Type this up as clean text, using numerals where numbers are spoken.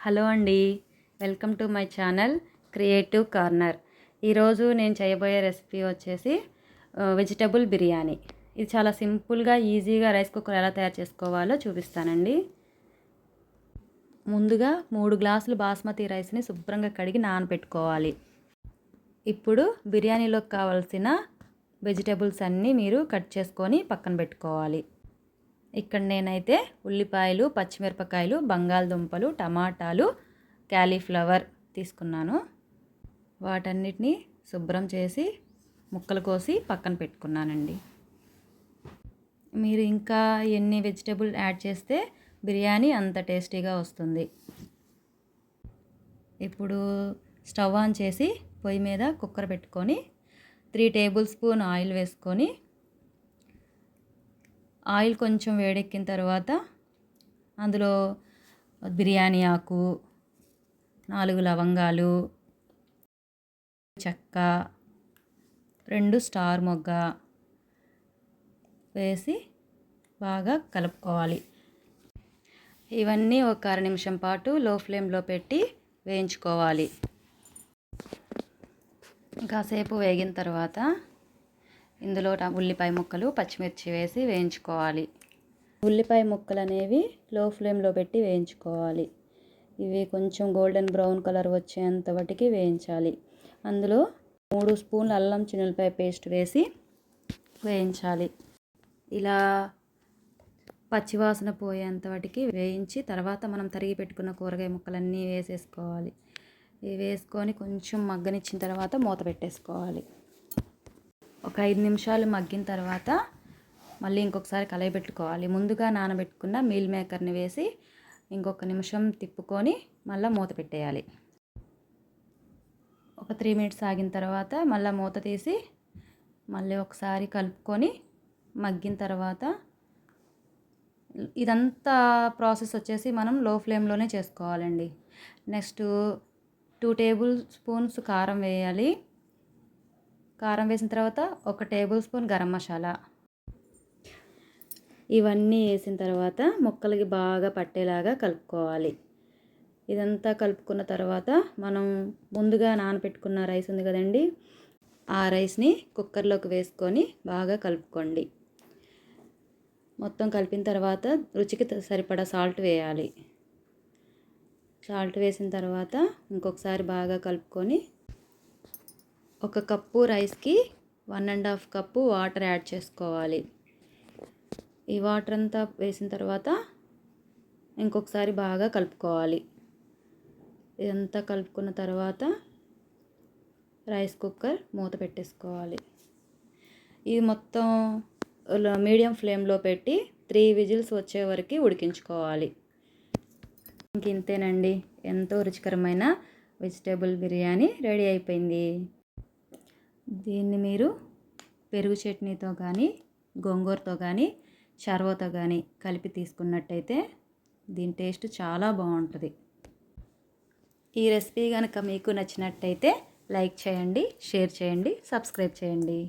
Hello అండి, welcome to my channel creative corner. ఈరోజు నేను చేయబోయే రెసిపీ వచ్చేసి వెజిటబుల్ బిర్యానీ. ఇది చాలా సింపుల్గా ఈజీగా రైస్ కుక్కర్ ఎలా తయారు చేసుకోవాలో చూపిస్తానండి. ముందుగా 3 గ్లాసులు బాస్మతి రైస్ని శుభ్రంగా కడిగి నానబెట్టుకోవాలి. ఇప్పుడు బిర్యానీలోకి కావాల్సిన వెజిటబుల్స్ అన్నీ మీరు కట్ చేసుకొని పక్కన పెట్టుకోవాలి. ఇక్కడ నేనైతే ఉల్లిపాయలు, పచ్చిమిరపకాయలు, బంగాళదుంపలు, టమాటాలు, క్యాలీఫ్లవర్ తీసుకున్నాను. వాటన్నిటిని శుభ్రం చేసి ముక్కలు కోసి పక్కన పెట్టుకున్నానండి. మీరు ఇంకా ఎన్ని వెజిటబుల్ యాడ్ చేస్తే బిర్యానీ అంత టేస్టీగా వస్తుంది. ఇప్పుడు స్టవ్ ఆన్ చేసి పొయ్యి మీద కుక్కర్ పెట్టుకొని 3 టేబుల్ స్పూన్ ఆయిల్ వేసుకొని ఆయిల్ కొంచెం వేడెక్కిన తర్వాత అందులో బిర్యానీ ఆకు, 4 లవంగాలు, చెక్క, 2 స్టార్ మొగ్గ వేసి బాగా కలుపుకోవాలి. ఇవన్నీ ఒక అర నిమిషం పాటు లో ఫ్లేమ్లో పెట్టి వేయించుకోవాలి. కాసేపు వేగిన తర్వాత ఇందులో ఉల్లిపాయ ముక్కలు, పచ్చిమిర్చి వేసి వేయించుకోవాలి. ఉల్లిపాయ ముక్కలు అనేవి లో ఫ్లేమ్లో పెట్టి వేయించుకోవాలి. ఇవి కొంచెం గోల్డెన్ బ్రౌన్ కలర్ వచ్చేంత వాటికి వేయించాలి. అందులో 3 స్పూన్ల అల్లం చిన్నులపాయ పేస్ట్ వేసి వేయించాలి. ఇలా పచ్చివాసన పోయేంత వాటికి వేయించి తర్వాత మనం తరిగి పెట్టుకున్న కూరగాయ ముక్కలన్నీ వేసేసుకోవాలి. ఇవి వేసుకొని కొంచెం మగ్గనిచ్చిన తర్వాత మూత పెట్టేసుకోవాలి. ఒక 5 నిమిషాలు మగ్గిన తర్వాత మళ్ళీ ఇంకొకసారి కలయి పెట్టుకోవాలి. ముందుగా నానబెట్టుకున్న మీల్ మేకర్ని వేసి ఇంకొక నిమిషం తిప్పుకొని మళ్ళీ మూత పెట్టేయాలి. ఒక 3 మినిట్స్ ఆగిన తర్వాత మళ్ళీ మూత తీసి మళ్ళీ ఒకసారి కలుపుకొని మగ్గిన తర్వాత ఇదంతా ప్రాసెస్ వచ్చేసి మనం లో ఫ్లేమ్లోనే చేసుకోవాలండి. నెక్స్ట్ 2 టేబుల్ స్పూన్స్ కారం వేయాలి. కారం వేసిన తర్వాత 1 టేబుల్ స్పూన్ గరం మసాలా, ఇవన్నీ వేసిన తర్వాత ముక్కలకి బాగా పట్టేలాగా కలుపుకోవాలి. ఇదంతా కలుపుకున్న తర్వాత మనం ముందుగా నానబెట్టుకున్న రైస్ ఉంది కదండి, ఆ రైస్ని కుక్కర్లోకి వేసుకొని బాగా కలుపుకోండి. మొత్తం కలిపిన తర్వాత రుచికి సరిపడా సాల్ట్ వేయాలి. సాల్ట్ వేసిన తర్వాత ఇంకొకసారి బాగా కలుపుకొని 1 కప్పు రైస్కి 1.5 కప్పు వాటర్ యాడ్ చేసుకోవాలి. ఈ వాటర్ అంతా వేసిన తర్వాత ఇంకొకసారి బాగా కలుపుకోవాలి. ఇదంతా కలుపుకున్న తర్వాత రైస్ కుక్కర్ మూత పెట్టేసుకోవాలి. ఇది మొత్తం మీడియం ఫ్లేమ్లో పెట్టి 3 విజిల్స్ వచ్చే వరకు ఉడికించుకోవాలి. ఇంతేనండి, ఎంతో రుచికరమైన వెజిటేబుల్ బిర్యానీ రెడీ అయిపోయింది. దీన్ని మీరు పెరుగు చట్నీతో కానీ, గోంగూరతో కానీ, చర్వతో కానీ కలిపి తీసుకున్నట్టయితే దీని టేస్ట్ చాలా బాగుంటుంది. ఈ రెసిపీ కనుక మీకు నచ్చినట్టయితే లైక్ చేయండి, షేర్ చేయండి, సబ్స్క్రైబ్ చేయండి.